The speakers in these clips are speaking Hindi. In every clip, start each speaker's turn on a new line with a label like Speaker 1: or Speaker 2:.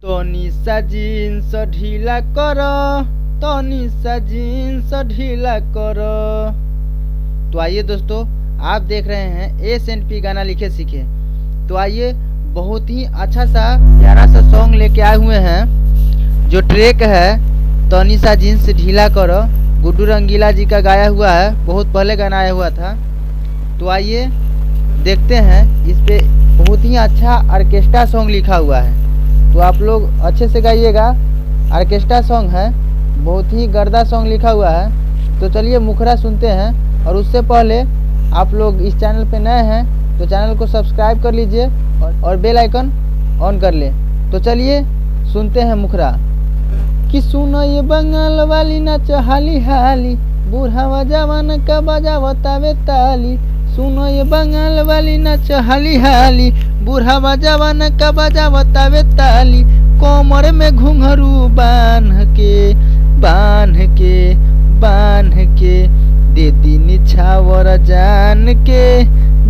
Speaker 1: तनिसा जीन्स ढीला कर, तनिसा जीन्स ढीला कर। तो आइए दोस्तों, आप देख रहे हैं एस&पी गाना लिखे सीखे। तो आइए, बहुत ही अच्छा सा प्यारा सा सॉन्ग लेके आए हुए हैं। जो ट्रैक है तनिसा जीन्स ढीला कर, गुड्डू रंगीला जी का गाया हुआ है, बहुत पहले गाना आया हुआ था। तो आइए देखते हैं, इस पे बहुत ही अच्छा ऑर्केस्ट्रा सॉन्ग लिखा हुआ है। तो आप लोग अच्छे से गाइएगा, ऑर्केस्ट्रा सॉन्ग है, बहुत ही गर्दा सॉन्ग लिखा हुआ है। तो चलिए मुखरा सुनते हैं। और उससे पहले आप लोग इस चैनल पे नए हैं तो चैनल को सब्सक्राइब कर लीजिए और बेल आइकन ऑन कर ले। तो चलिए सुनते हैं मुखरा। कि सुनो ये बंगाल वाली नाच हाली हाली, बूढ़ावा जवान का बजावतावे ताली। सुनो ये बंगाल वाली नाच हाली हाली, बूढ़ावा जवान का बजावतावे ताली। कोमर में घुंघरू बांध के दे दी निछावर जान के,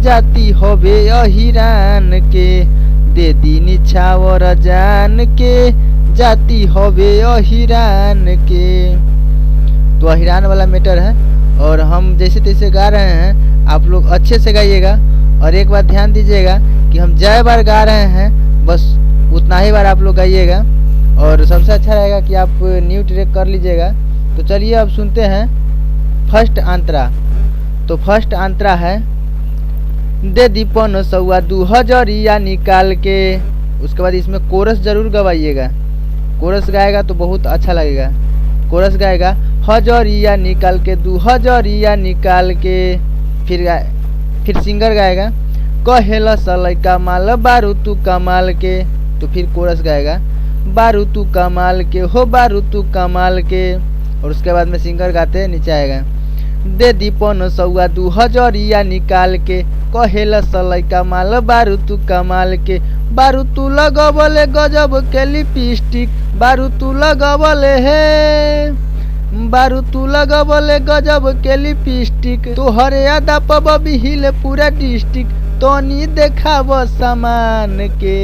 Speaker 1: जाती होबे अहिरान के। दे दी निछावर जान के, जाती होबे अहिरान के। तो अहिरान वाला मैटर है और हम जैसे तैसे गा रहे हैं, आप लोग अच्छे से गाइएगा। और एक बात ध्यान दीजिएगा कि हम जय बार गा रहे हैं, बस उतना ही बार आप लोग गाइएगा। और सबसे अच्छा रहेगा कि आप न्यू ट्रैक कर लीजिएगा। तो चलिए अब सुनते हैं फर्स्ट अंतरा। तो फर्स्ट अंतरा है, दे दीपन सौआ 2000 निकाल के। उसके बाद इसमें कोरस जरूर गवाइएगा, कोरस गाएगा तो बहुत अच्छा लगेगा। कोरस गाएगा, हजरिया निकाल के 2000 निकाल के। फिर सिंगर गाएगा, कहेला सलाई कमाल बारू तू कमाल के। तो फिर कोरस गाएगा, बारू तू कमाल के हो बारू तू कमाल के। और उसके बाद में सिंगर गाते नीचे आएगा, दे दीपन सौआ 2000 निकाल के, कहेला सलाई कमाल बारू तू कमाल के। बारू तू लगवले गजब के लिपस्टिक, बारू तू लगवले हे, बारू तू लगवले गजब के लिपस्टिक। तोहरे आदा पबी हिले पूरा डिस्ट्रिक्ट। तोनी देखाव समान के,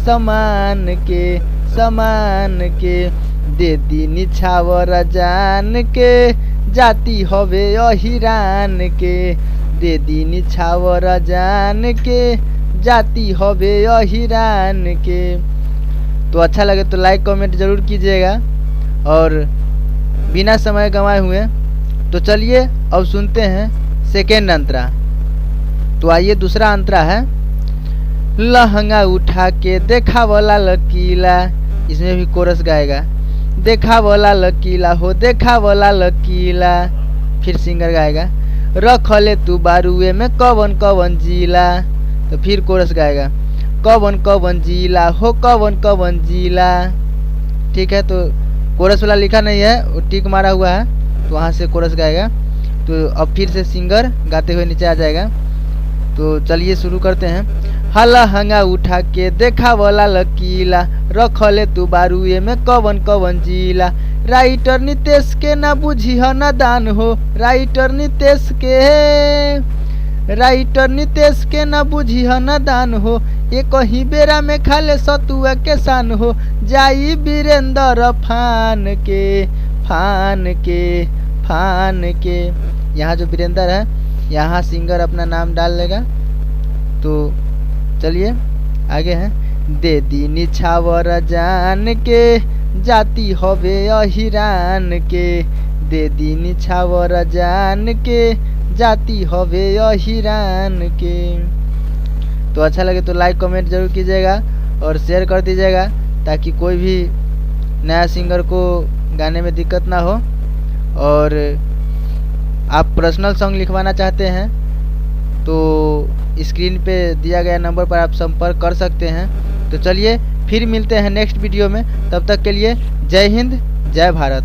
Speaker 1: समान के, समान के। दे दी निछावर जान के, जाती होवे अहिरान के। दे दी निछावर जान के, जाती होवे अहिरान के। तो अच्छा लगे तो लाइक कमेंट जरूर कीजिएगा और बिना समय गंवाए हुए। तो चलिए अब सुनते हैं सेकेंड अंतरा। तो आइए दूसरा अंतरा है, लहंगा उठा के देखा वाला लकीला। इसमें भी कोरस गाएगा, देखा वाला लकीला हो देखा वाला लकीला। फिर सिंगर गाएगा, रखले तू बारुए में कवन कवन जिला। तो फिर कोरस गाएगा, कवन कवन जिला हो कवन कवन जिला। ठीक है, तो कोरस वाला लिखा नहीं है, वो टिक मारा हुआ है, तो वहाँ से कोरस गाएगा। तो अब फिर से सिंगर गाते हुए नीचे आ जाएगा। तो चलिए शुरू करते हैं। हला हंगा उठा के देखा वाला लकीला, रखले तू बारुए में कवन कवन जिला। राइटर नितेश के ना बुझी ह ना दान हो, राइटर नितेश के, राइटर नितेश के ना बुझी ह ना दान हो। ये कहीं बेरा में खाले सतुआ के सान हो, जाई वीरेंद्र फान के, फान के, फान के। यहाँ जो वीरेंद्र है, यहाँ सिंगर अपना नाम डाल लेगा। तो चलिए आगे हैं, दे दी निछावर जान के, जाती होवे अहिरान के। दे दी निछावर जान के, जाती होवे अहिरान के। तो अच्छा लगे तो लाइक कमेंट जरूर कीजिएगा और शेयर कर दीजिएगा, ताकि कोई भी नया सिंगर को गाने में दिक्कत ना हो। और आप पर्सनल सॉन्ग लिखवाना चाहते हैं तो स्क्रीन पे दिया गया नंबर पर आप संपर्क कर सकते हैं। तो चलिए फिर मिलते हैं नेक्स्ट वीडियो में, तब तक के लिए जय हिंद जय भारत।